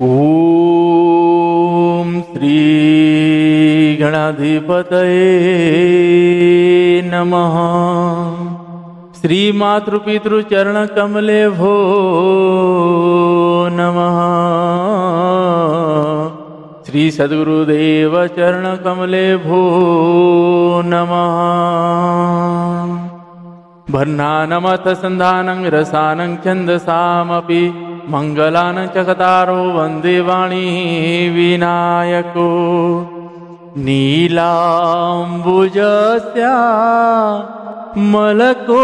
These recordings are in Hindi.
ओम श्री गणाधिपतये नमः। श्री मातृपितृचरण कमले भो नमः। श्री सद्गुरुदेव चरण कमले भो नमः। भर्णानमथ संधानं रसानं छन्दसामपि मंगलान चकतारो वंदे वाणी विनायको। नीलाम्बुजस्या मलको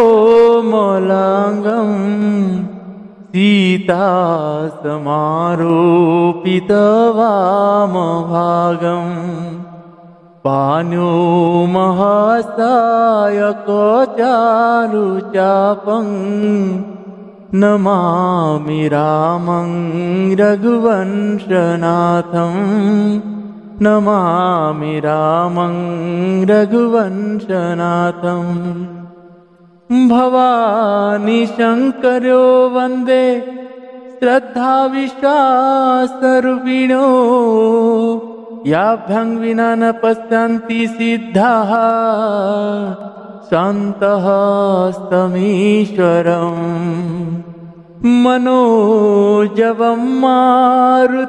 मलांगं सीता समारोपितवामभागं। पाण्यो महासायको चारुचापं नमामि रामं रघुवंशनाथं। नमामि रामं रघुवंशनाथं। भवानी शंकरो वंदे श्रद्धा विश्वासरूपिणो। याभ्यां विना न पश्यन्ति सिद्धाः शान्तः स्तमीश्वरम्। मनोजवं मारुततुल्यवेगं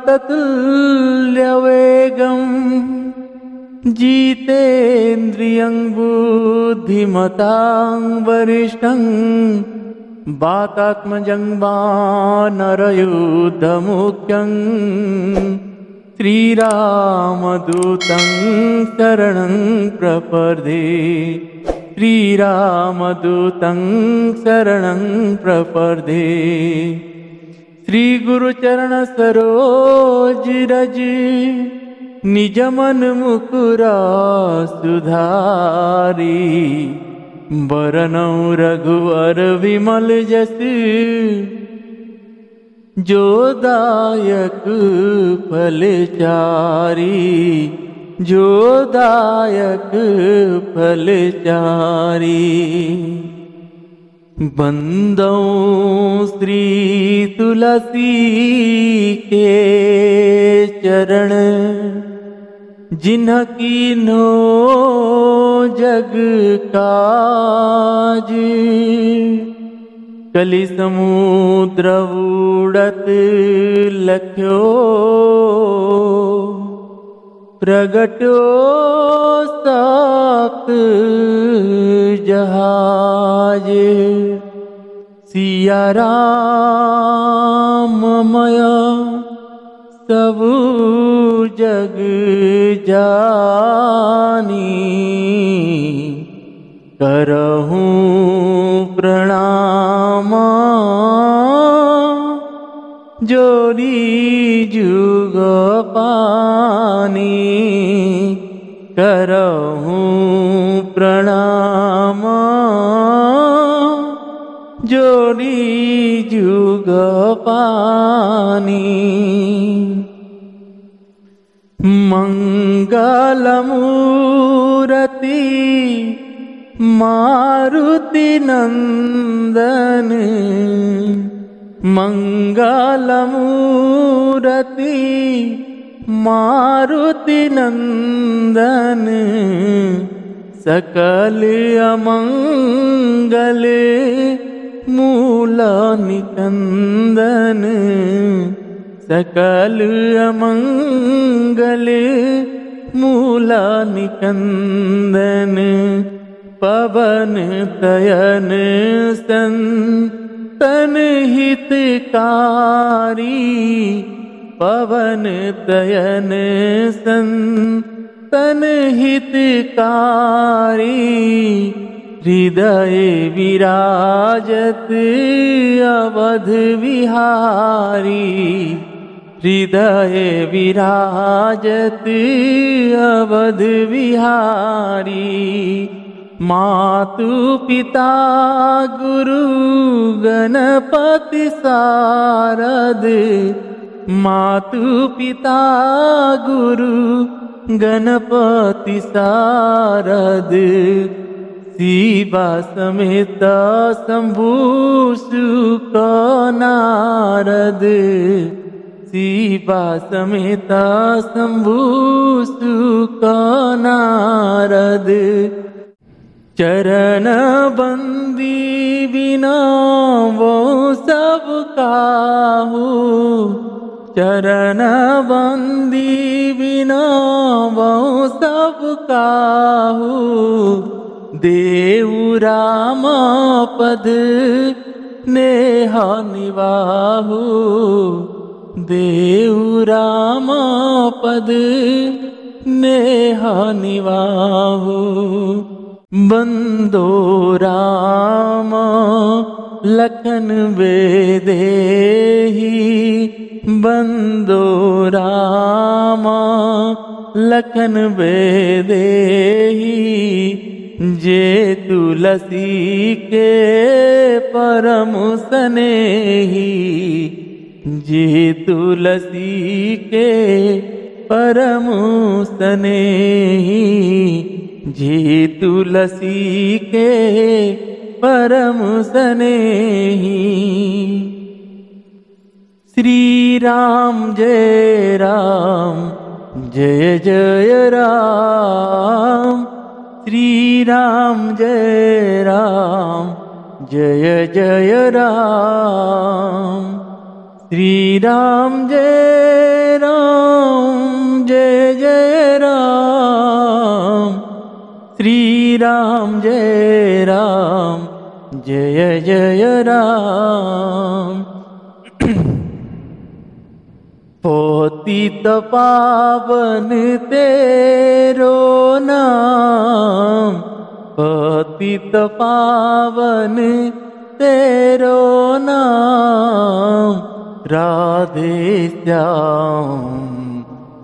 जितेन्द्रियं बुद्धिमतां वरिष्ठं। वातात्मजं वानरयुद्धमुख्यं श्रीरामदूतं शरणं प्रपद्ये। श्रीरामदूतं शरणं प्रपद्ये। श्री गुरुचरण सरोज रज निजमन मुकुर सुधारी। वरनौ रघुवर विमल जस जो दायक फलचारी। जो दायक फलचारी। बंदौ श्री तुलसी के चरण जिन्ह कीन्हो जग काज। कलि समुद्र उड़त लख्यो प्रगटो सात जहाज। सिया राम मया सब जग जानी। करहूँ प्रणाम जोरी जुग पानी। करहूँ प्रणाम जोरी जुग पानी। मंगलमूर्ति मारुति नंदन। मंगलमूर्ति मारुति नंदन। सकल अमंगल मूल निकंदन। सकल अमंगल मूल निकंदन। पवन तयन संतन हितकारी। पवन तयन संतन हितकारी। हृदय विराजत अवध विहारी। हृदय विराजत अवध विहारी। मातु पिता गुरु गणपति सारद। मातु पिता गुरु गणपति सारद। शिवा समेत शंभु सुख नारद। शिवा समेता शंभु सुख नारद। चरण बंदी बिना वो सब काहू, चरण बंदी बिना वो सब काहू। देऊ राम पद नेहा निवाहु, देऊ राम पद नेहा निवाहु। बंदो राम लखन बेदेही, बंदो राम लखन बेदेही। जे तुलसी के परम स्नेही, जे तुलसी के परम स्नेही, जे तुलसी के परम स्नेही। श्री राम जय राम, जय जय राम। श्री राम जय राम, जय जय राम। श्री राम जय राम, जय जय राम। श्री राम जय राम, जय जय राम। पतित पावन तेरो नाम, पतित पावन तेरो नाम। राधे श्याम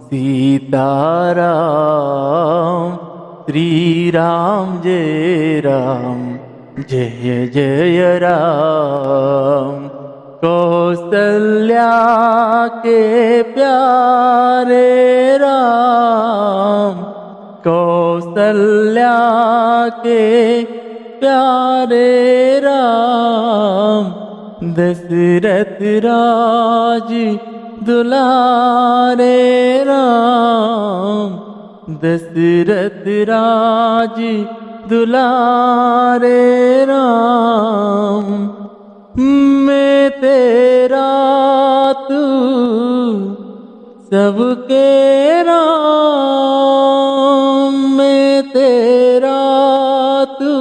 सीताराम, श्री राम जय राम, जय जय राम। कौसल्या के प्यारे राम, कौसल्या के प्यारे राम। दशरथ राज दुलारे राम, दशरथ राज दुलारे राम। मैं तेरा तू सबके राम, मैं तेरा तू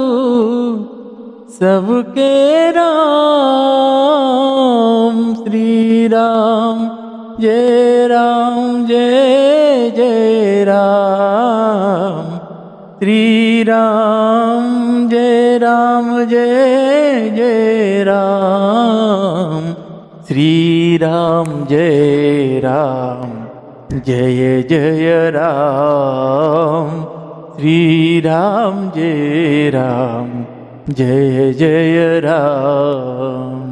सबके राम। श्री राम जय राम, जय जय राम। श्री राम जय राम, जय जय राम। श्री राम जय राम, जय जय राम। श्री राम जय राम, जय जय राम।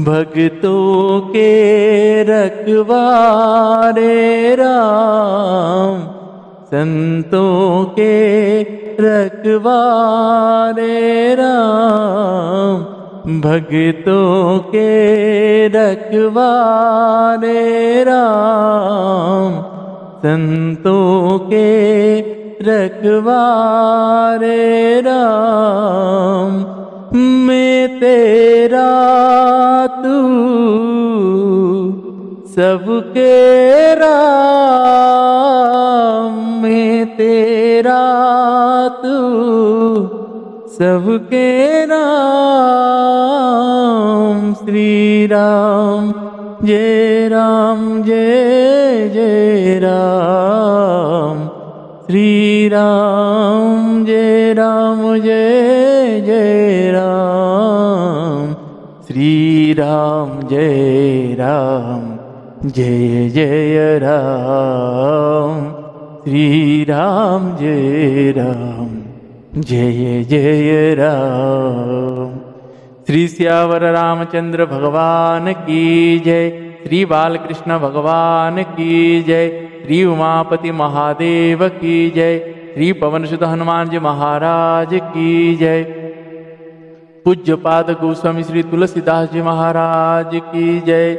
भक्तों के रखवारे राम, संतों के रखवारे राम। भक्तों के रखवारे राम, संतों के रखवारे राम। मैं तेरा तू सबके राम, मैं तेरा तू सबके राम। श्री राम जय राम, जय जय राम। श्री राम जय राम, जय जय राम। श्री राम जय राम, जय जय राम। श्री राम जय राम, जय जय राम। श्री सियावर रामचंद्र भगवान की जय। श्री बालकृष्ण भगवान की जय। श्री उमापति महादेव की जय। श्री पवनसुत हनुमान जी महाराज की जय। पूज्यपाद गोस्वामी श्री तुलसीदास जी महाराज की जय।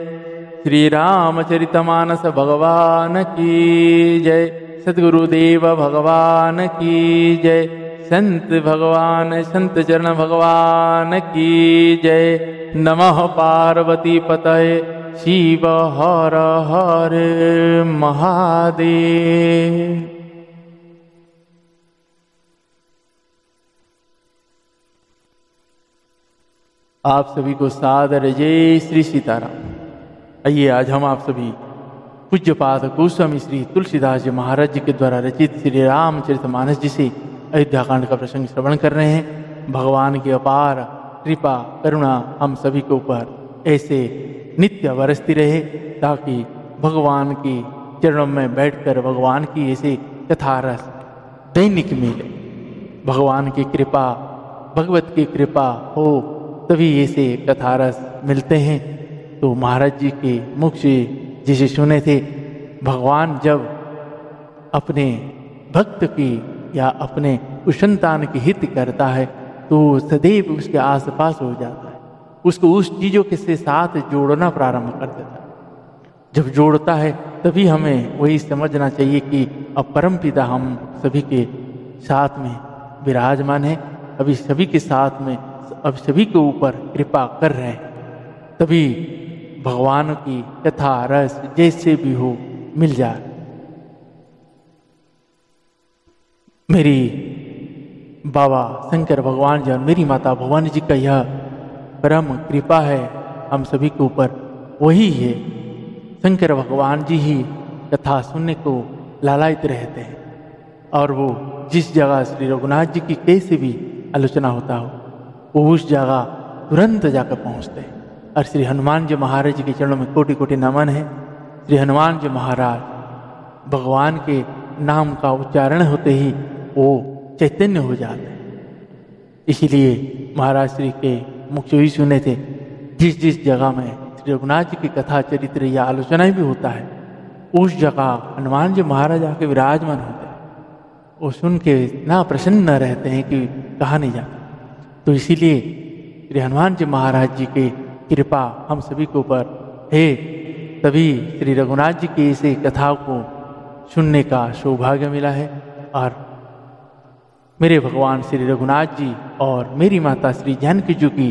श्री रामचरितमानस भगवान की जय। सद्गुरुदेव भगवान की जय। संत भगवान संत चरण भगवान की जय। नमः पार्वती पतये शिव हर हर महादेव। आप सभी को सादर जय श्री सीताराम। आइए आज हम आप सभी पूज्यपाद गोस्वामी श्री तुलसीदास जी महाराज जी के द्वारा रचित श्री रामचरितमानस जी से अयोध्या कांड का प्रसंग श्रवण कर रहे हैं। भगवान की अपार कृपा करुणा हम सभी के ऊपर ऐसे नित्य बरसती रहे, ताकि भगवान की चरणों में बैठकर भगवान की ऐसे कथा रस दैनिक मिले। भगवान की कृपा भगवत की कृपा हो तभी ऐसे कथा रस मिलते हैं। तो महाराज जी के मुख से जिसे सुने थे, भगवान जब अपने भक्त की या अपने उस संतान की हित करता है तो सदैव उसके आसपास हो जाता है, उसको उस चीज़ों के से साथ जोड़ना प्रारंभ कर देता है। जब जोड़ता है तभी हमें वही समझना चाहिए कि अब परमपिता हम सभी के साथ में विराजमान है, अभी सभी के साथ में अब सभी के ऊपर कृपा कर रहे हैं, तभी भगवान की कथा रस जैसे भी हो मिल जाए। मेरी बाबा शंकर भगवान जी और मेरी माता भवानी जी का यह परम कृपा है हम सभी के ऊपर, वही है शंकर भगवान जी ही कथा सुनने को लालायित रहते हैं। और वो जिस जगह श्री रघुनाथ जी की कैसे भी आलोचना होता हो वो उस जगह तुरंत जाकर पहुंचते हैं। और श्री हनुमान जी महाराज जी के चरणों में कोटि कोटि नमन है। श्री हनुमान जी महाराज भगवान के नाम का उच्चारण होते ही वो चैतन्य हो जाते हैं। इसीलिए महाराज श्री के मुख से ही सुने थे, जिस जिस जगह में श्री रघुनाथ जी की कथा चरित्र या आलोचना भी होता है उस जगह हनुमान जी महाराज आके विराजमान होते हैं। वो सुन के इतना प्रसन्न रहते हैं कि कहा नहीं जाता। तो इसीलिए श्री हनुमान जी महाराज जी के कृपा हम सभी के ऊपर है, तभी श्री रघुनाथ जी की ऐसे कथा को सुनने का सौभाग्य मिला है। और मेरे भगवान श्री रघुनाथ जी और मेरी माता श्री जानकी जी की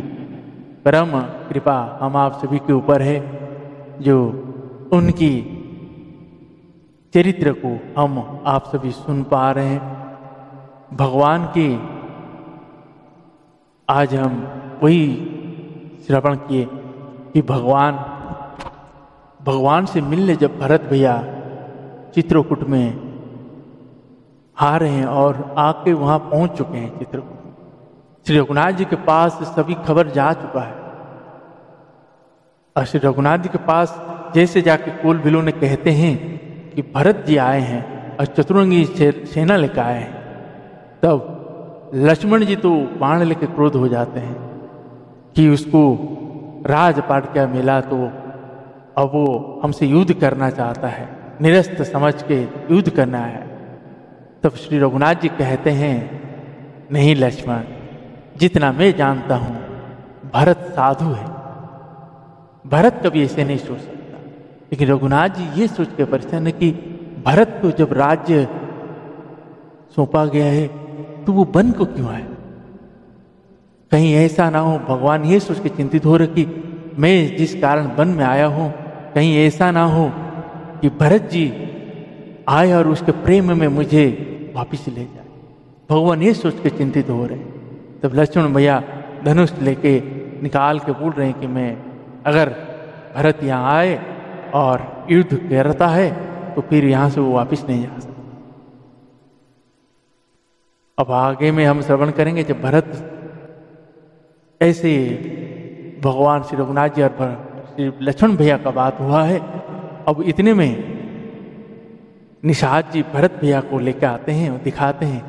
परम कृपा हम आप सभी के ऊपर है, जो उनकी चरित्र को हम आप सभी सुन पा रहे हैं। भगवान की आज हम वही श्रवण किए कि भगवान से मिलने जब भरत भैया चित्रकूट में आ रहे हैं और आके वहाँ पहुँच चुके हैं चित्रकूट, श्री रघुनाथ जी के पास सभी खबर जा चुका है। और श्री रघुनाथ जी के पास जैसे जाके कुल बिलो ने कहते हैं कि भरत जी आए हैं और चतुरंगी सेना लेकर आए हैं, तब लक्ष्मण जी तो बाण लेकर क्रोध हो जाते हैं कि उसको राजपाट क्या मिला, तो अब वो हमसे युद्ध करना चाहता है, निरस्त समझ के युद्ध करना है। तब श्री रघुनाथ जी कहते हैं, नहीं लक्ष्मण, जितना मैं जानता हूँ भरत साधु है, भरत कभी ऐसे नहीं सोच सकता। लेकिन रघुनाथ जी ये सोच के परेशान है कि भरत को जब राज्य सौंपा गया है तो वो वन को क्यों आए, कहीं ऐसा ना हो, भगवान ये सोच के चिंतित हो रहे कि मैं जिस कारण वन में आया हूँ कहीं ऐसा ना हो कि भरत जी आए और उसके प्रेम में मुझे वापिस ले जाए। भगवान ये सोच के चिंतित हो रहे। तब लक्ष्मण भैया धनुष लेके निकाल के बोल रहे हैं कि मैं अगर भरत यहाँ आए और युद्ध करता है तो फिर यहाँ से वो वापिस नहीं जा सकता। अब आगे में हम श्रवण करेंगे जब भरत ऐसे भगवान श्री रघुनाथ जी और श्री लक्ष्मण भैया का बात हुआ है। अब इतने में निषाद जी भरत भैया को लेकर आते हैं और दिखाते हैं,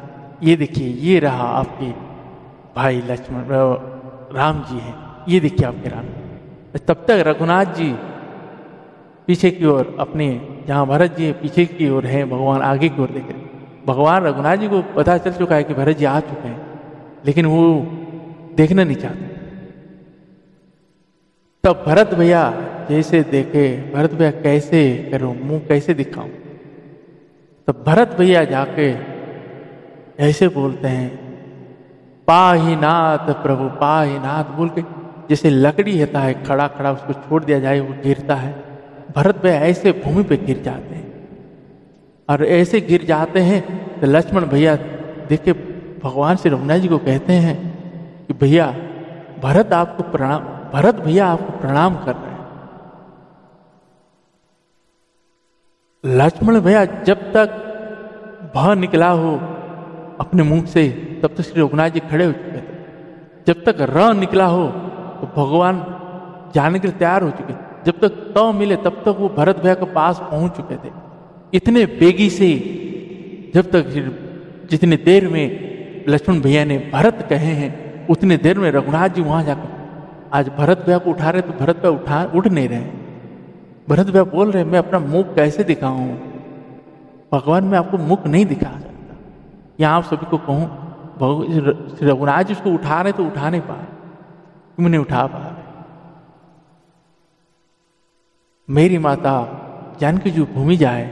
ये देखिए ये रहा आपके भाई लक्ष्मण राम जी हैं, ये देखिए आपके राम। तब तक रघुनाथ जी पीछे की ओर अपने जहाँ भरत जी पीछे की ओर हैं, भगवान आगे की ओर देख रहे। भगवान रघुनाथ जी को पता चल चुका है कि भरत जी आ चुके हैं, लेकिन वो देखना नहीं चाहते। तब भरत भैया जैसे देखे भरत भैया कैसे करूं, मुंह कैसे दिखाऊं। तो भरत भैया जाके ऐसे बोलते हैं, पाहीनाथ प्रभु पाहीनाथ बोल के, जैसे लकड़ी रहता है खड़ा खड़ा उसको छोड़ दिया जाए वो गिरता है, भरत भैया ऐसे भूमि पे गिर जाते हैं। और ऐसे गिर जाते हैं तो लक्ष्मण भैया देखे भगवान श्री रघुनाथ जी को कहते हैं कि भैया भरत भैया आपको प्रणाम कर रहे हैं। लक्ष्मण भैया जब तक भ निकला हो अपने मुंह से तब तक श्री रघुनाथ जी खड़े हो चुके थे, जब तक र निकला हो तो भगवान जाने के लिए तैयार हो चुके, जब तक त मिले तब तक वो भरत भैया के पास पहुंच चुके थे। इतने बेगी से जब तक जितनी देर में लक्ष्मण भैया ने भरत कहे हैं उतनी देर में रघुनाथ जी वहां जाकर आज भरत भैया को उठा रहे तो भरत भैया उठ नहीं रहे। भरत भैया बोल रहे मैं अपना मुख कैसे दिखाऊं, भगवान मैं आपको मुख नहीं दिखा सकता। यहाँ आप सभी को कहूं श्री रघुनाथ जी उसको उठा रहे तो उठा नहीं पा रहे, क्यों नहीं उठा पा रहे। मेरी माता जानकी जी भूमि जाए,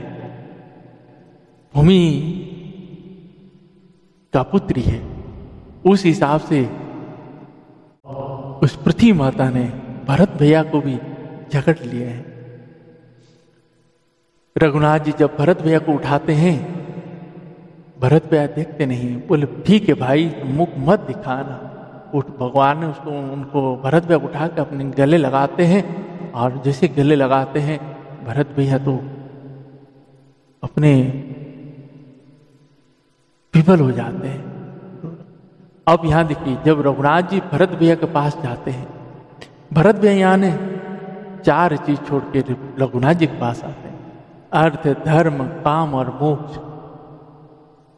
भूमि का पुत्री है, उस हिसाब से उस पृथ्वी माता ने भरत भैया को भी झगड़ लिए हैं। रघुनाथ जी जब भरत भैया को उठाते हैं, भरत भैया देखते नहीं, बोले ठीक है भाई मुख मत दिखाना। उठ भगवान ने उनको भरत भैया को उठा के अपने गले लगाते हैं, और जैसे गले लगाते हैं भरत भैया तो अपने विफल हो जाते हैं। अब यहां देखिए जब रघुनाथ जी भरत भैया के पास जाते हैं, भरत भैया यहाँ ने 4 चीज छोड़ के रघुनाथ जी के पास आते हैं, अर्थ धर्म काम और मोक्ष।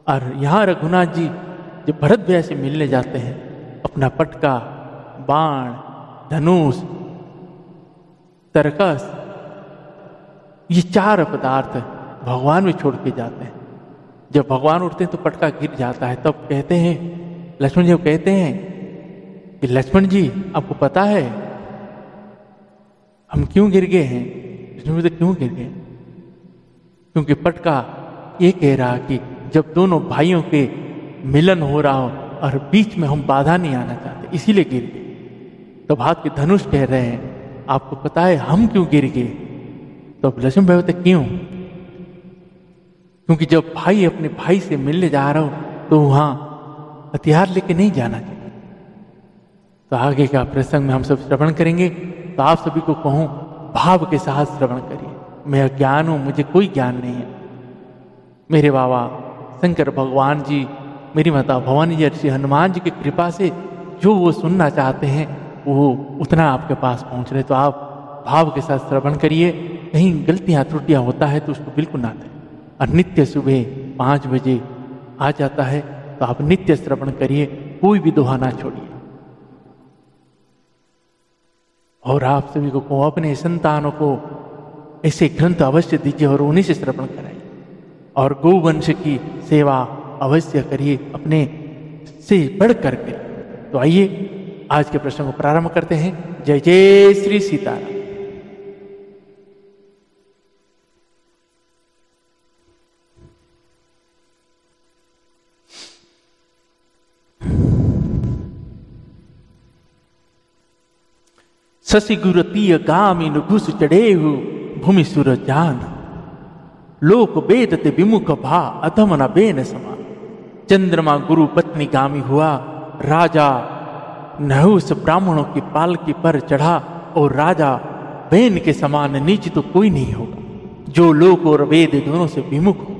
और यहाँ रघुनाथ जी जब भरत भैया से मिलने जाते हैं अपना पटका, बाण, धनुष, तरकस, ये 4 पदार्थ भगवान में छोड़ के जाते हैं। जब भगवान उठते हैं तो पटका गिर जाता है, तब कहते हैं लक्ष्मण जी कहते हैं कि लक्ष्मण जी आपको पता है हम क्यों गिर गए हैं। लक्ष्मण जी क्यों गिर गए, क्योंकि पटका ये कह रहा कि जब दोनों भाइयों के मिलन हो रहा हो और बीच में हम बाधा नहीं आना चाहते इसीलिए गिर गए। तो हाथ के धनुष कह रहे हैं आपको पता है हम क्यों गिर गए। तो लक्ष्मण भाई होते क्यों, क्योंकि जब भाई अपने भाई से मिलने जा रहा हो तो वहां हथियार लेके नहीं जाना चाहिए। तो आगे का प्रसंग में हम सब श्रवण करेंगे। तो आप सभी को कहूं भाव के साथ श्रवण करिए। मैं अज्ञान हूं, मुझे कोई ज्ञान नहीं है। मेरे बाबा शंकर भगवान जी, मेरी माता भवानी जी, ऋषि हनुमान जी की कृपा से जो वो सुनना चाहते हैं वो उतना आपके पास पहुंच रहे। तो आप भाव के साथ श्रवण करिए, कहीं गलतियां त्रुटियां होता है तो उसको बिल्कुल ना दें। और नित्य सुबह 5 बजे आ जाता है तो आप नित्य श्रवण करिए, कोई भी दोहा ना छोड़िए। और आप सभी को अपने संतानों को ऐसे ग्रंथ अवश्य दीजिए और उन्हीं से श्रवण कराइए। और गौवंश की सेवा अवश्य करिए, अपने से बढ़ करके। तो आइए आज के प्रश्न को प्रारंभ करते हैं। जय जय श्री सीताराम। शशि गुरतीय गामी घुस चढ़ेहु भूमि सुर जान, लोक वेद ते विमुख भा अधम न बेन समान। चंद्रमा गुरु पत्नी गामी हुआ, राजा नहुस ब्राह्मणों की पालकी पर चढ़ा, और राजा बेन के समान नीच तो कोई नहीं होगा जो लोक और वेद दोनों से विमुख हो।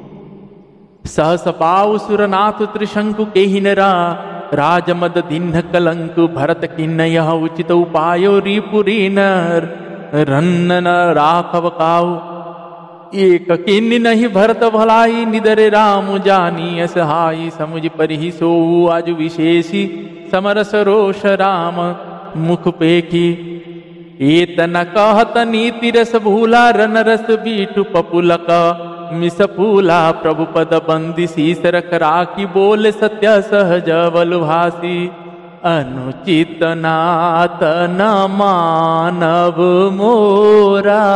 सहस पाव सुरनाथ त्रिशंकु के ही नरा, राजमद दिन्ह कलंक भरत किन्न यह उचित उपायो रिपुरी नर रन्न न राघव काऊ। एक किन्न नहीं भरत भलाई, निदर राम जानी असहाई। समुझ परिहि सो आज विशेषी, समरस रोष राम मुख पेखी। एत न कहत नीति रस भूला, रन रस बीटु पपुलक मिस फूला। प्रभु पद बंदी शीस रख राखी, बोल सत्य सहज बल भासी। अनुचित नात न मानव मोरा,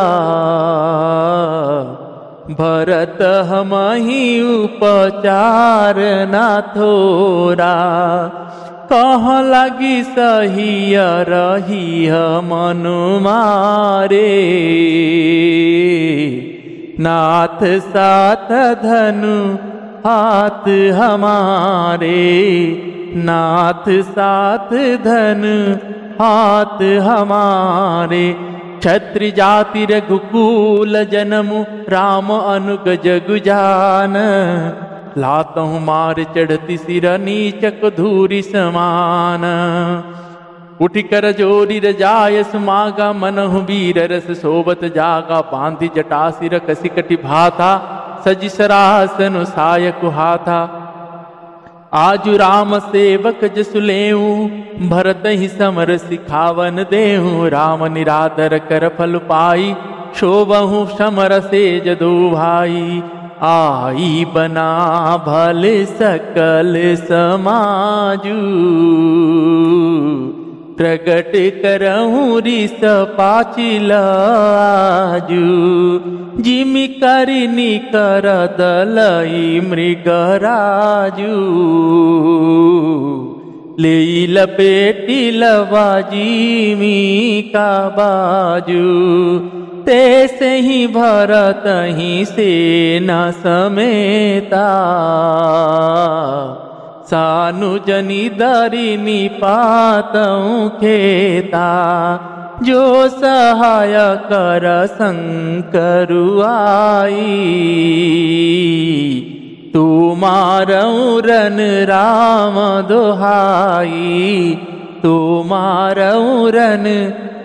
भरत हमहि उपचार न थोरा। कह लगी सहिय रहिय मनु मारे, नाथ साथ धनु हाथ हमारे, नाथ साथ धन हाथ हमारे। क्षत्रि जाति रघुकुल जन्म राम अनुग जग जान, लातहु मार चढ़ती सिर नीचक धूरि समान। उठि कर जोरी रजाय सुमागा, मनहु वीर रस सोबत जागा। बांधि जटा सिर कसी कटि भाथा, सजि सरासन सायक हाथा। आजु राम सेवक जसु लेऊ, भरत ही समर सिखावन देहूँ। राम निरादर कर फल पाई, शोभहु समर से जदो भाई। आई बना भल सकल समाजू, प्रगट करहूँ रिस पाचिल आजू। जिमि करिनी कर दलई मृगराजू, ले लपेटी लवा जिमि का बाजू। तैसे ही भरत ही सेना समेता, सानु जनी दरिनी पातऊ खेता। जो सहाय कर शंकरु आई, तू मारऊ रन राम दोहाई। तू मारऊ रन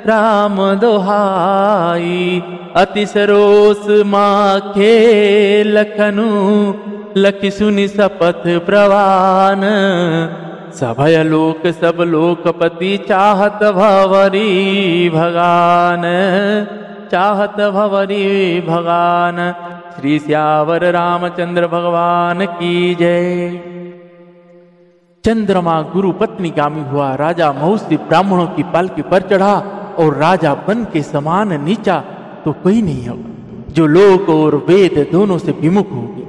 राम दोहाई। अति सरोस माखे लखनु, लखि सुनि सपथ प्रवान। सभय लोक सब लोकपति, चाहत भवरी भगान। चाहत भवरी भगान। श्री श्यावर रामचंद्र भगवान की जय। चंद्रमा गुरु पत्नी गामी हुआ, राजा मौसी ब्राह्मणों की पालकी पर चढ़ा और राजा बन के समान नीचा तो कोई नहीं होगा जो लोक और वेद दोनों से विमुख हो गया।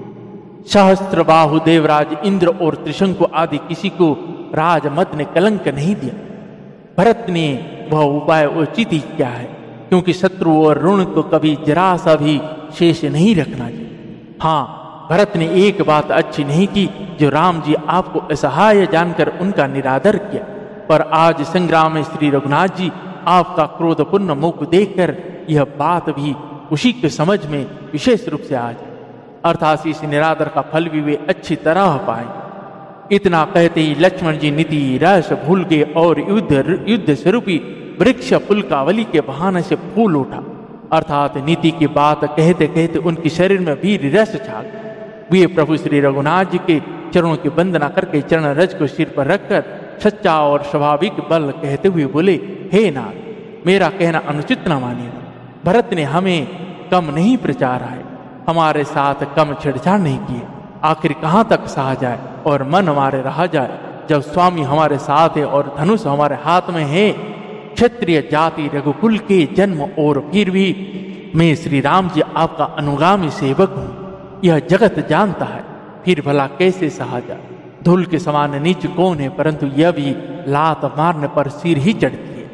सहस्त्र बाहु देवराज इंद्र और त्रिशंकु आदि किसी को राजमद ने कलंक नहीं दिया। भरत ने वह उपाय उचित ही किया है, क्योंकि शत्रु और ऋण को कभी जरा सा भी शेष नहीं रखना चाहिए। हाँ, भरत ने एक बात अच्छी नहीं की, जो राम जी आपको असहाय जानकर उनका निरादर किया। पर आज संग्राम में श्री रघुनाथ जी आपका क्रोधपूर्ण मुख देखकर यह बात भी उसी के समझ में विशेष रूप से आ जाए, अर्थात इस निरादर का फल भी वे अच्छी तरह पाए। इतना कहते ही लक्ष्मण जी नीति रस भूल गए और युद्ध स्वरूपी वृक्ष पुलकावली के बहाने से फूल उठा, अर्थात नीति की बात कहते कहते उनके शरीर में वीर रस छा गया। वे प्रभु श्री रघुनाथ जी के चरणों की वंदना करके चरण रज को सिर पर रखकर सच्चा और स्वाभाविक बल कहते हुए बोले, हे नाथ, मेरा कहना अनुचित न मानिएगा। भरत ने हमें कम नहीं प्रचारा है, हमारे साथ कम छेड़छाड़ नहीं किए। आखिर कहाँ तक सहा जाए और मन हमारे रहा जाए, जब स्वामी हमारे साथ है और धनुष हमारे हाथ में है। क्षत्रिय जाति रघुकुल के जन्म और फिर भी मैं श्री राम जी आपका अनुगामी सेवक हूँ, यह जगत जानता है, फिर भला कैसे सहा जाए। धूल के समान नीच कौन है, परंतु यह भी लात मारने पर सिर ही चढ़ती है।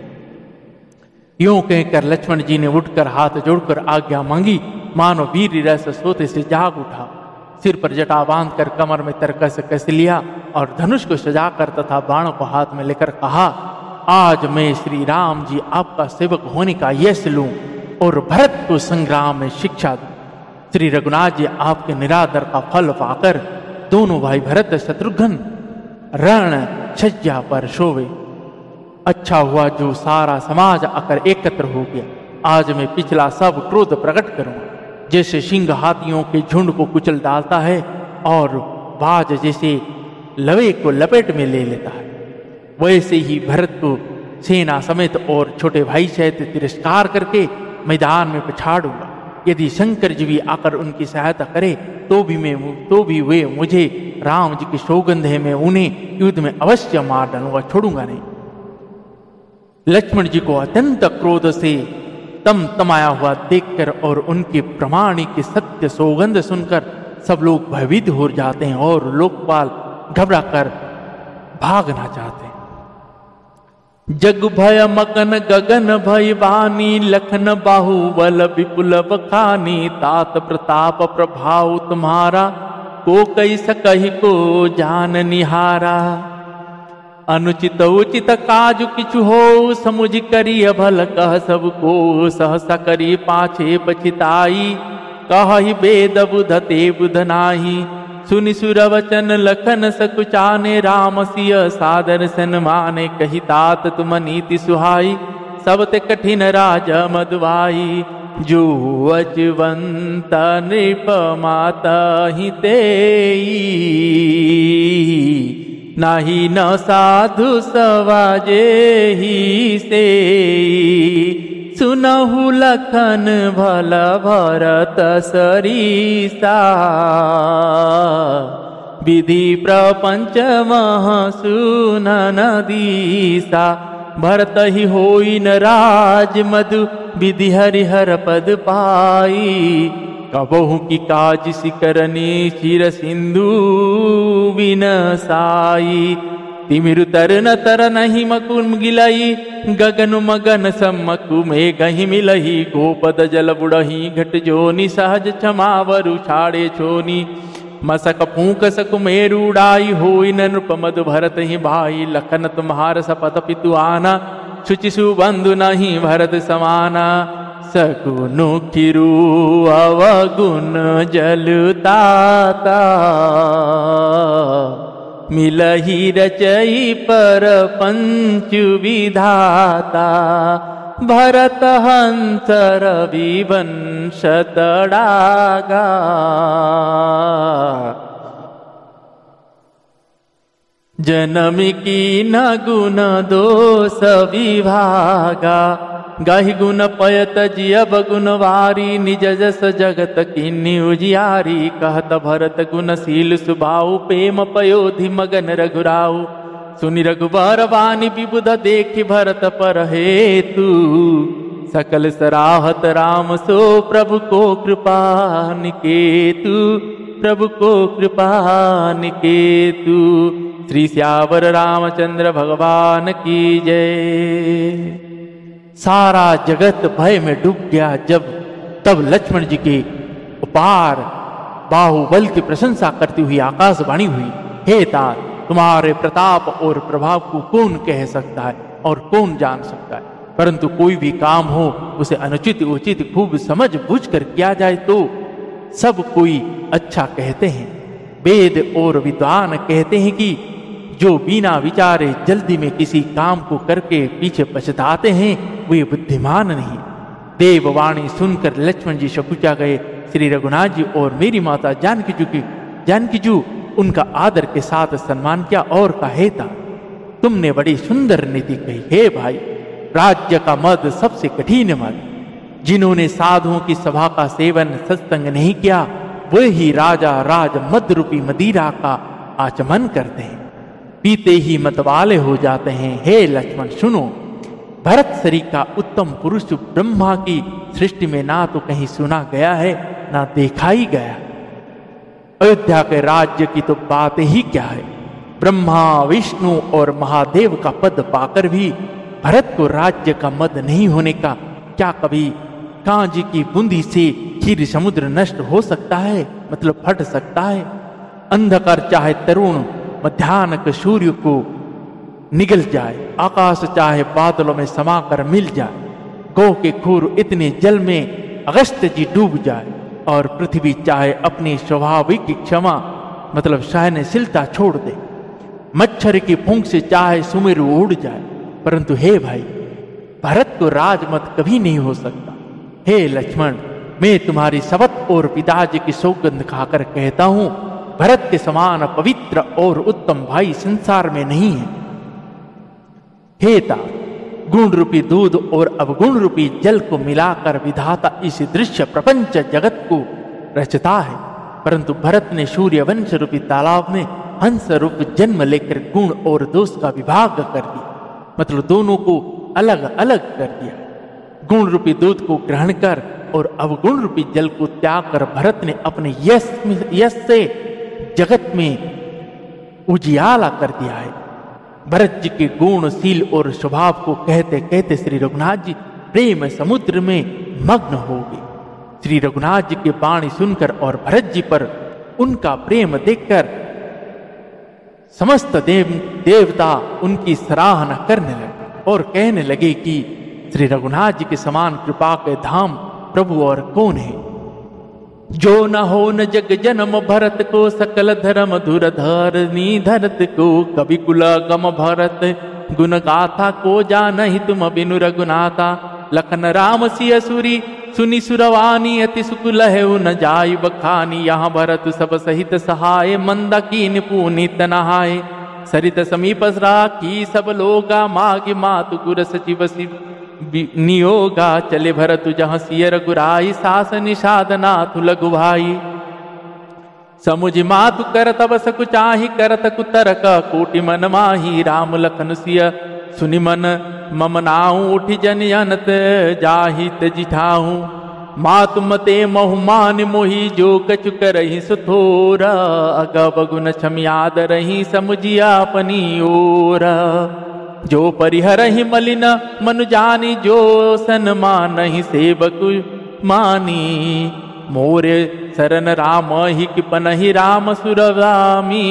यूं कहकर लक्ष्मण जी ने उठकर हाथ जोड़कर आज्ञा मांगी। मानो वीर रस सोते से जाग उठा, सिर पर जटा बांधकर कमर में तरकस कस लिया और धनुष को सजाकर तथा बाणों को हाथ में लेकर कहा, आज मैं श्री राम जी आपका सेवक होने का यश लूं और भरत को संग्राम में शिक्षा दूं। श्री रघुनाथ जी आपके निरादर का फल पाकर दोनों भाई भरत शत्रुघ्न रण छज्जा पर शोभे। अच्छा हुआ जो सारा समाज आकर एकत्र हो गया। आज मैं पिछला सब क्रोध प्रकट करूंगा। जैसे सिंह हाथियों के झुंड को कुचल डालता है और बाज जैसे लवे को लपेट में ले लेता है, वैसे ही भरत को सेना समेत और छोटे भाई सहित तिरस्कार करके मैदान में पछाड़ूंगा। यदि शंकर जी भी आकर उनकी सहायता करे तो भी वे मुझे राम जी की सौगंध है, मैं उन्हें युद्ध में अवश्य मार डालूंगा, छोड़ूंगा नहीं। लक्ष्मण जी को अत्यंत क्रोध से तमाया हुआ देखकर और उनके प्रामाणिक सत्य सौगंध सुनकर सब लोग भयभीत हो जाते हैं और लोकपाल घबरा कर भागना चाहते हैं। जग भय मकन गगन भय वानी, लखन बाहुबल विपुल बखानी, तात प्रताप प्रभाव तुम्हारा, को कई सकहि को जान निहारा। अनुचित उचित काज किछु हो, समुझ करिय भल कह सबको, सहसा करी पाछे पछिताई, कहहि वेद बुध ते बुध नाही। सुनि सुर वचन लखन सकुचाने, राम सिय सादर सन्माने, कही तात तुम नीति सुहाई, सब ते कठिन राज मधुवाई। जो अजवंत नृप माता ही तेई, नाही न साधु सवाजे ही से। सुनहु लखन भल भरत सरीसा, विधि प्रपंच मह सुनन दीसा। भरत ही होई न राज मधु, विधि हरिहर पद पाई। कबहु की काज सिकरनी, चिर सिंधु विनसाई। तिमिरु तरन तरनहि मकुम गिलई, गगन मगन सम्मकु में गहि मिलही। गोपद जल बुड़ही घट जोनी, सहज क्षमावरु छाड़े छोनी। मसक फूक सकु मेरु उड़ाई, होई न नृप मधु भरत ही भाई। लखन तुम्हार सपत पितु आना, शुचि सुबंधु नहीं भरत समाना। सकुनु किरु अवगुण जलताता, मिलही रचई पर पंचु विधाता। भरत हंस रवि वंश तड़ागा, जनम की न गुण दोष विभागा। गाहि गुण पयत जियब गुणवारी, निज जस जगत किन्नी उजियारी। कहत भरत गुणशील सुभाऊ, प्रेम पयोधि मगन रघुराऊ। सुनि रघुबर वाणी विबुध, देखि भरत पर हेतु। सकल सराहत राम सो, प्रभु को कृपा निकेतु। प्रभु को कृपा निकेतु। श्री श्यावर रामचंद्र भगवान की जय। सारा जगत भय में डूब गया। तब लक्ष्मण जी के अपार बाहुबल की प्रशंसा करती हुई आकाशवाणी हुई, हे तात, तुम्हारे प्रताप और प्रभाव को कौन कह सकता है और कौन जान सकता है। परंतु कोई भी काम हो उसे अनुचित उचित खूब समझ बूझ कर किया जाए तो सब कोई अच्छा कहते हैं। वेद और विद्वान कहते हैं कि जो बिना विचारे जल्दी में किसी काम को करके पीछे पछताते हैं वे बुद्धिमान नहीं। देववाणी सुनकर लक्ष्मण जी शकुचा गए। श्री रघुनाथ जी और मेरी माता जानकी जी उनका आदर के साथ सम्मान किया और कहे था, तुमने बड़ी सुंदर नीति कही। हे भाई, राज्य का मद सबसे कठिन मद। जिन्होंने साधुओं की सभा का सेवन सत्संग नहीं किया वही राजा राज मद रूपी मदिरा का आचमन करते हैं, पीते ही मतवाले हो जाते हैं। हे लक्ष्मण सुनो, भरत शरी का उत्तम पुरुष ब्रह्मा की सृष्टि में ना तो कहीं सुना गया है ना देखा ही गया। अयोध्या के राज्य की तो बात ही क्या है। ब्रह्मा विष्णु और महादेव का पद पाकर भी भरत को राज्य का मद नहीं होने का क्या कभी कांजी की बूंदी से क्षीर समुद्र नष्ट हो सकता है, मतलब फट सकता है। अंधकार चाहे तरुण मध्यान्ह सूर्य को निगल जाए, आकाश चाहे बादलों में समाकर मिल जाए, गौ के खूर इतने जल में अगस्त जी डूब जाए और पृथ्वी चाहे अपनी स्वाभाविक क्षमा मतलब सहनशीलता छोड़ दे, मच्छर की फूंक से चाहे सुमेरु उड़ जाए, परंतु हे भाई, भरत को राजमत कभी नहीं हो सकता। हे लक्ष्मण, मैं तुम्हारी शपथ और पिताजी की सौगंध खाकर कहता हूं, भरत के समान पवित्र और उत्तम भाई संसार में नहीं है। हे तात, गुण रूपी दूध और अवगुण रूपी जल को मिलाकर विधाता इस दृश्य प्रपंच जगत को रचता है। परंतु भरत ने सूर्य वंश रूपी तालाब में हंस रूप जन्म लेकर गुण और दोष का विभाग कर दिया, मतलब दोनों को अलग अलग कर दिया। गुण रूपी दूध को ग्रहण कर और अवगुण रूपी जल को त्याग कर भरत ने अपने यश से जगत में उजियाला कर दिया है। भरत जी के गुणशील और स्वभाव को कहते कहते श्री रघुनाथ जी प्रेम समुद्र में मग्न हो गए। श्री रघुनाथ जी के वाणी सुनकर और भरत जी पर उनका प्रेम देखकर समस्त देवता उनकी सराहना करने लगे और कहने लगे कि श्री रघुनाथ जी के समान कृपा के धाम प्रभु और कौन है। जो न हो न जग जन्म भरत को, सकल धर्म धुर धरनी धरत को। कवि कुल गम भरत गुण गाथा को, जानहि तुम बिनु रघुनाथा। लखन राम सिय सुरी सुनि सुरवानी, अति सुकुल है न जाय बखानी। यहाँ भरत सब सहित सहाय, मंदाकिनी पुनीत नहाय। सरित समीप राखी सब लोगा, मागे मातु गुर सचिव शिव नियोगा। चले भरत जहाँ सिय रघुराई, सास निषाद नाथ लघु भाई। समुझ मातु कर तब सकुचाही, करत कुतरक कोटि मन माही। राम लखन सिय सुनि मन मम नाऊ, उठि जन अनत जाहित जिठाऊ। मातु मते बहुमान मोहि, जो कछु करहि सुथोरा। अगब गुण क्षमयाद रही, समुझिया अपनी ओर। जो परिहरहि मलिन मनु जानी, जो सन्मानहि सेवक मानी। मोरे शरण राम ही कृपनहि, राम सुरगामी।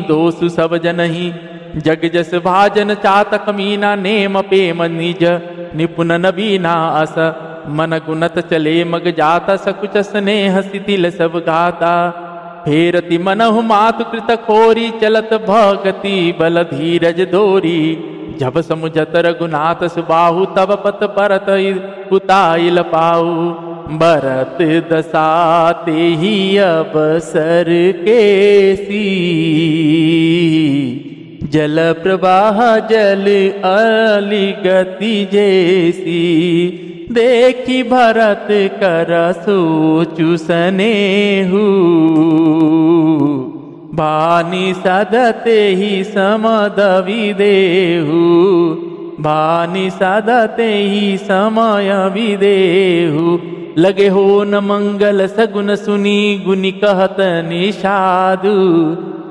दोषु सब जनहि जग जस भाजन, चातक मीना नेम पेम निज। निपुण नबीना अस मन गुणत चले मग जाता। सकुच स्नेह शिथिल सब गाता। फेरति मनहु मातु कृत खोरी, चलत भगति बल धीरज धोरी। जब समुझत रघुनाथ सुबाहु, तब पत परत उताइल पाऊ। भरत दसाते ही अवसर केसी, जल प्रवाह जल अली गति जैसी। देखी भरत कर सोचु स्नेहु, बानी सदते ही समदवि देहु। बानी सदते ही समय विदेहु। लगे हो न मंगल सगुन सुनी, गुनि कहत निषादु।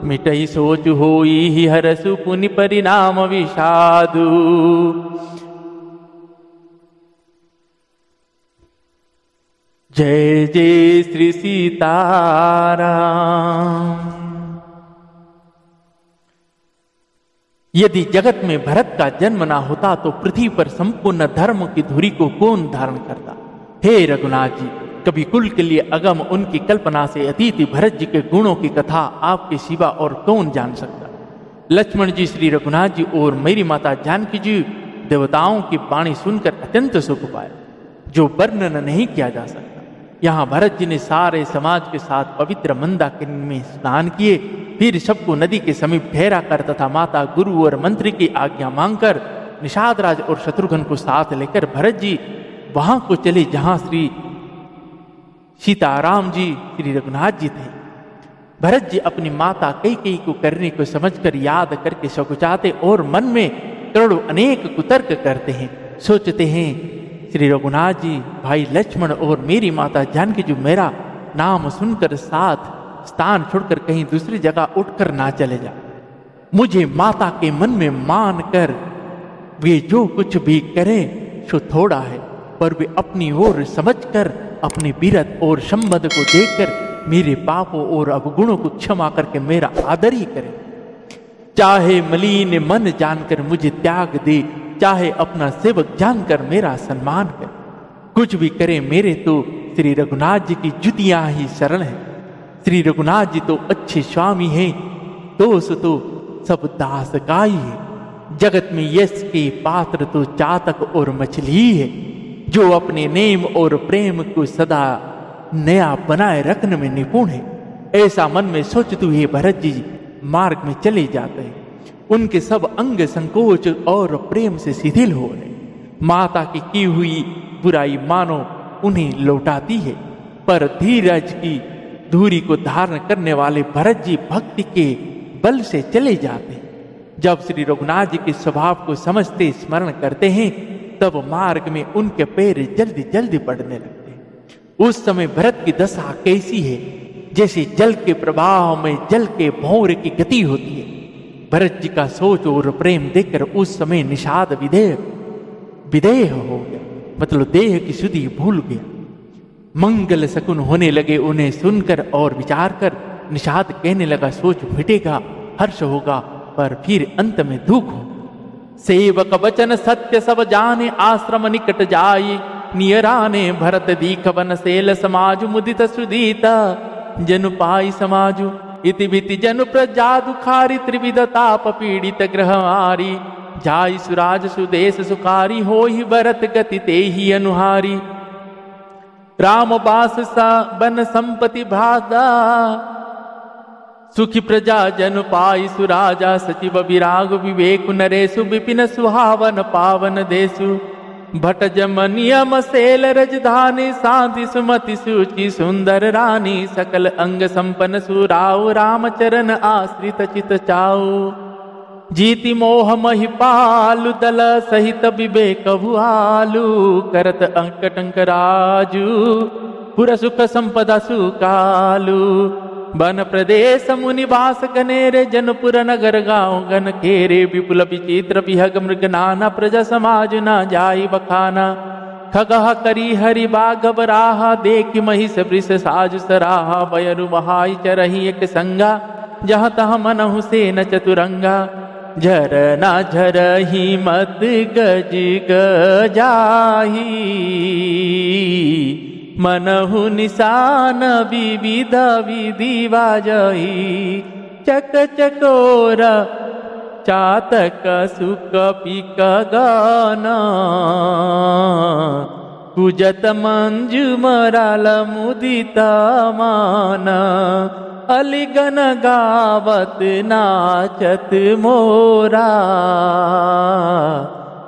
मिटहि सोच होई ही हरसु, पुनि परिणाम विषादु। जय जय श्री सीताराम। यदि जगत में भरत का जन्म ना होता तो पृथ्वी पर संपूर्ण धर्म की धुरी को कौन धारण करता। हे रघुनाथ जी, कभी कुल के लिए अगम उनकी कल्पना से अतीत भरत जी के गुणों की कथा आपके सिवा और कौन जान सकता। लक्ष्मण जी, श्री रघुनाथ जी और मेरी माता जानकी जी देवताओं की वाणी सुनकर अत्यंत सुख पाया, जो वर्णन नहीं किया जा सकता। यहाँ भरत जी ने सारे समाज के साथ पवित्र मंदाकिनी में स्नान किए, फिर सबको नदी के समीप ठहरा कर तथा माता, गुरु और मंत्री की आज्ञा मांगकर निषाद राज और शत्रुघ्न को साथ लेकर भरत जी वहां को चले जहां श्री सीताराम जी श्री रघुनाथ जी थे। भरत जी अपनी माता कैकेयी को करने को समझकर याद करके सकुचाते और मन में करोड़ों अनेक कुतर्क करते हैं। सोचते हैं श्री रघुनाथ जी, भाई लक्ष्मण और मेरी माता जानकी जो मेरा नाम सुनकर साथ स्थान छोड़कर कहीं दूसरी जगह उठकर ना चले जा। मुझे माता के मन में मान कर वे जो कुछ भी करें सो थोड़ा है, पर वे अपनी ओर समझकर अपने वीरत और संबंध को देखकर मेरे पापों और अवगुणों को क्षमा करके मेरा आदर ही करें। चाहे मलिन मन जानकर मुझे त्याग दे, चाहे अपना सेवक जानकर मेरा सम्मान करे। कुछ भी करे मेरे तो श्री रघुनाथ जी की जुतियां ही शरण है। श्री रघुनाथ जी तो अच्छे स्वामी हैं, दोष तो सब दास का ही है। जगत में यश के पात्र तो चातक और मछली ही है, जो अपने नेम और प्रेम को सदा नया बनाए रखने में निपुण है। ऐसा मन में सोचते हुए भरत जी मार्ग में चले जाते हैं। उनके सब अंग संकोच और प्रेम से शिथिल हो रहे। माता की हुई बुराई मानो उन्हें लौटाती है। पर धीरज की धूरी को धारण करने वाले भरत जी भक्ति के बल से चले जाते हैं। जब श्री रघुनाथ जी के स्वभाव को समझते स्मरण करते हैं तब मार्ग में उनके पैर जल्दी जल्दी पड़ने लगते हैं। उस समय भरत की दशा कैसी है, जैसे जल के प्रवाह में जल के भंवर की गति होती है। भरत जी का सोच और प्रेम देखकर उस समय निषाद विदेह हो गया, मतलब देह की शुद्धि भूल गया। मंगल शकुन होने लगे उन्हें सुनकर और विचार कर। निषाद कहने लगा, सोच मिटेगा, हर्ष होगा, पर फिर अंत में दुख हो। सेवक वचन सत्य सब जाने, आश्रम निकट जाई, नियराने भरत दीख वन सेल समाज मुदित सुदीता, जनु पाई समाजु इति बिति जनु प्रजा दुखारी, त्रिविध ताप पीड़ित ग्रह मारी, जाई सुराज सुदेश सुखारी, होहि भरत गति तेहि अनुहारी। राम बास सा बन संपति भादा, सुखी प्रजा जन पाई सुराजा, सचिव विराग विवेक नरेशु, विपिन सुहावन पावन देशु, भट जम नियम सेल रजधानी, शांति सुमति सुचि सुंदर रानी, सकल अंग संपन्न सुराउ, रामचरण आश्रित चित चाऊ, जीति मोह महिपालु, दल सहित विवेक भुआलु, करत अंकटंक राजू, पुर सुख संपदा सुकालु, वन प्रदेश मुनिवास गनेरे, जनपुर नगर गांव गन खेरे, विपुल विचित्र विहग मृग नाना, प्रजा समाज न जाई बखाना, खगह करी हरि बाघव राहा, देखि महिष वृष साज सराहा, बयरु बहाई चरही एक संगा, जहाँ तहाँ मनहु सेन चतुरंगा, झरना झरही मत गज गजाही, मनहु निशान विविध विधि बाजही, चक चकोर चातक सुक पिक गन, कुजत मंजु मराल मुदित मान, अलिगन गावत नाचत मोरा,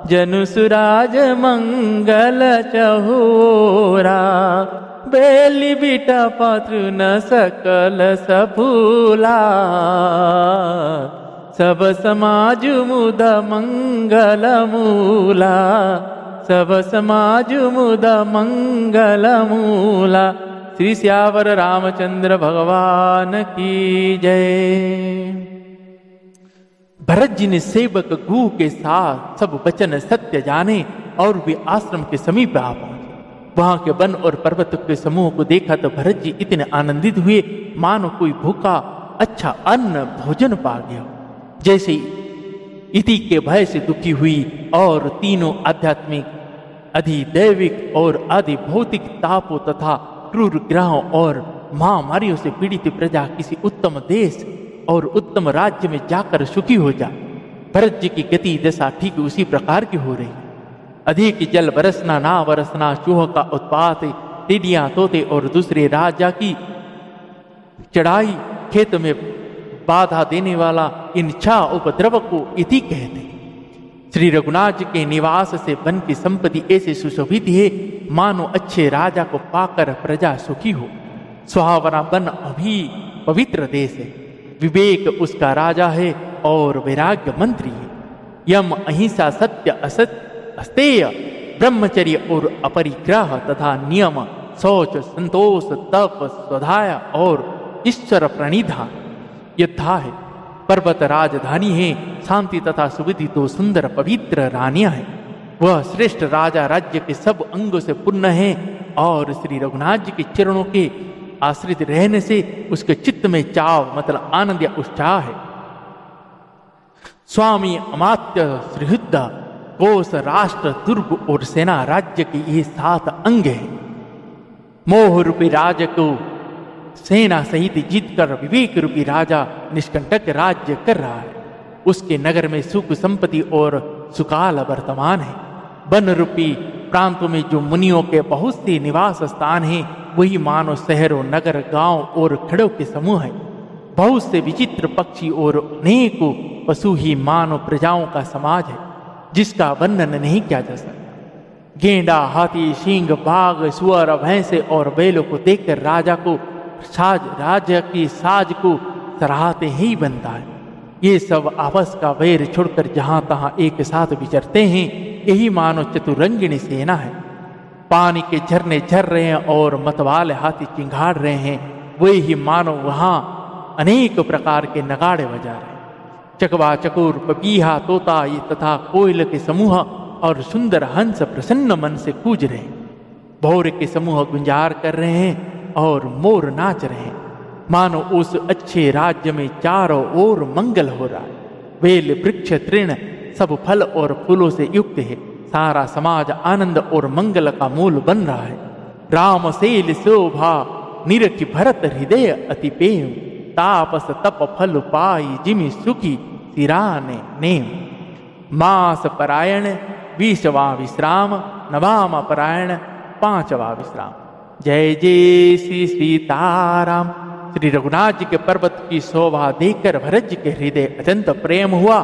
जनु सुराज मंगल चहोरा, बेली बिटा पत्रु न सकल सफूला, सब समाज मुद मंगल मूला, सब समाज मुद मंगल मूला। श्री श्यावर रामचंद्र भगवान की जय। भरत जी ने सेवक गु के साथ सब वचन सत्य जाने और वे आश्रम के समीप आ पहुंचे। वहां के वन और पर्वत के समूह को देखा तो भरत जी इतने आनंदित हुए मानो कोई भूखा अच्छा अन्न भोजन पा गया। जैसे इति के भय से दुखी हुई और तीनों आध्यात्मिक, अधिदैविक और आदि भौतिक तापों तथा क्रूर ग्रहों और महामारियों से पीड़ित प्रजा किसी उत्तम देश और उत्तम राज्य में जाकर सुखी हो जा। भरत जी की गति दशा ठीक उसी प्रकार की हो रही। अधिक जल बरसना ना बरसना, चूहों का उत्पात, टिड्डियां तोते और दूसरे राजा की चढ़ाई, खेत में बाधा देने वाला इन छह उपद्रव को इति कहते। श्री रघुनाथ जी के निवास से वन की संपत्ति ऐसे सुशोभित है मानो अच्छे राजा को पाकर प्रजा सुखी हो। सुहावना वन अभी पवित्र देश है, विवेक उसका राजा है और वैराग्य मंत्री है। यम अहिंसा सत्य असत्य अस्तेय, ब्रह्मचर्य और अपरिग्रह तथा नियम, शौच संतोष तप स्वधाय और ईश्वर प्रणिधान यथा है। पर्वत राजधानी है, शांति तथा सुविधि तो सुंदर पवित्र रानियां हैं। वह श्रेष्ठ राजा राज्य के सब अंगों से पूर्ण है और श्री रघुनाथ जी के चरणों के आश्रित रहने से उसके चित्त में चाव मतलब आनंद या उत्साह है। स्वामी अमात्य श्रीहृद्य कोश राष्ट्र दुर्ग और सेना राज्य के ये 7 अंग है। मोह रूपी राज को सेना सहित जीतकर विवेक रूपी राजा निष्कंटक राज्य कर रहा है। उसके नगर में सुख संपत्ति और सुकाल वर्तमान है। वन रूपी प्रांतों में जो मुनियों के बहुत से निवास स्थान हैं, वही मानो शहरों नगर गांव और खड़ों के समूह है। बहुत से विचित्र पक्षी और अनेकों पशु ही मानो प्रजाओं का समाज है, जिसका वर्णन नहीं किया जा सकता। गेंडा, हाथी, सींग, बाघ, सुअर, भैंसे और बैलों को देखकर राजा को राज्य की साज को सराहते ही बनता है। ये सब आपस का वैर छोड़कर जहां तहां एक साथ विचरते हैं। यही मानो चतुरंगिणी सेना है। पानी के झरने झर रहे हैं और मतवाले हाथी चिंगाड़ रहे हैं। वे ही मानो वहां अनेक प्रकार के नगाड़े बजा रहे हैं। चकवा, चकोर, पपीहा, तोता ये तथा कोयल के समूह और सुंदर हंस प्रसन्न मन से कूज रहे हैं। भौरे के समूह गुंजार कर रहे हैं और मोर नाच रहे हैं। मानो उस अच्छे राज्य में चारों ओर मंगल हो रहा है। बेल, वृक्ष, तृण सब फल और फूलों से युक्त है। सारा समाज आनंद और मंगल का मूल बन रहा है। राम सेल शोभा निरखि भरत हृदय अति प्रेम। तापस तप फल पाई जिमि सुखी सिराने नेम। मास परायण 20वां विश्राम, नवाम परायण 5वां विश्राम। जय जय श्री सीताराम। श्री रघुनाथ जी के पर्वत की शोभा देखकर भरत जी के हृदय अत्यंत प्रेम हुआ।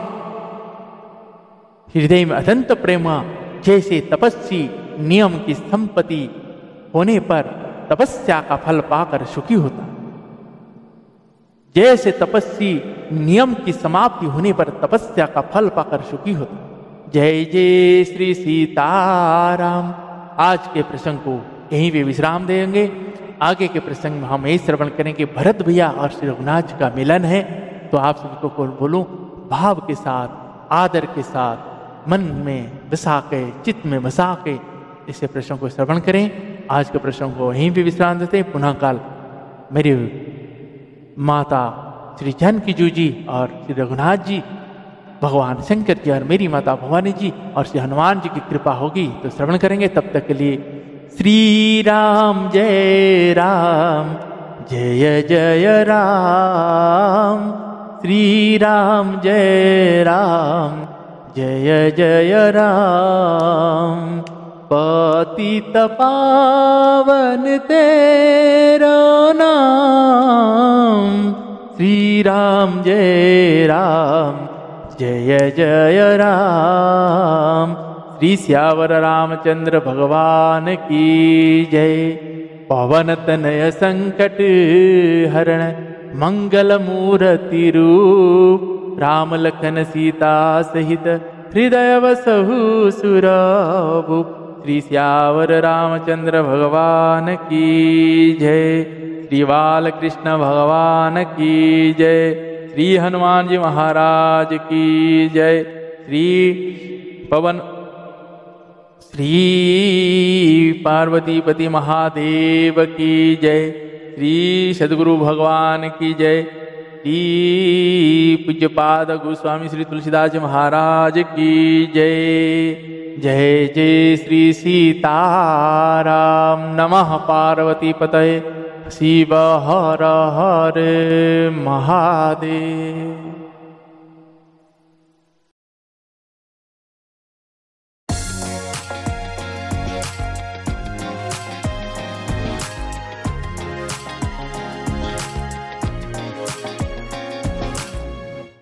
हृदय में अत्यंत प्रेम हुआ। जैसे तपस्वी नियम की संपत्ति होने पर तपस्या का फल पाकर सुखी होता, जैसे तपस्वी नियम की समाप्ति होने पर तपस्या का फल पाकर सुखी होता। जय जय श्री सीताराम। आज के प्रसंग को यहीं पे विश्राम देंगे। आगे के प्रसंग में हम यही श्रवण करेंगे भरत भैया और श्री रघुनाथ जी का मिलन है। तो आप सभी को बोलूं भाव के साथ, आदर के साथ, मन में बसा के, चित्त में बसा के इसे प्रसंग को श्रवण करें। आज के प्रसंग को यहीं पे विश्राम देते। पुनः काल मेरी माता श्री जानकी जी और श्री रघुनाथ जी, भगवान शंकर जी और मेरी माता भवानी जी और श्री हनुमान जी की कृपा होगी तो श्रवण करेंगे। तब तक के लिए श्री राम जय राम, जय जय राम। श्री राम जय राम, जय जय राम। पतित पावन तेरा नाम। श्री राम जय राम, जय जय राम। श्री श्यावर रामचंद्र भगवान की जय। पवन तनय संकट हरण मंगल मूर्ति रूप। राम लखन सीता सहित हृदय वसहु सुरभूप। श्री श्यावर रामचंद्र भगवान की जय। श्री बाल कृष्ण भगवान की जय। श्री हनुमान जी महाराज की जय। श्री पार्वतीपति महादेव की जय। श्री सद्गुरु भगवान की जय। श्री पूज्यपाद गोस्वामी श्री तुलसीदास जी महाराज की जय। जय जय श्री सीताराम। नमः पार्वती पतये शिव हर हर महादेव।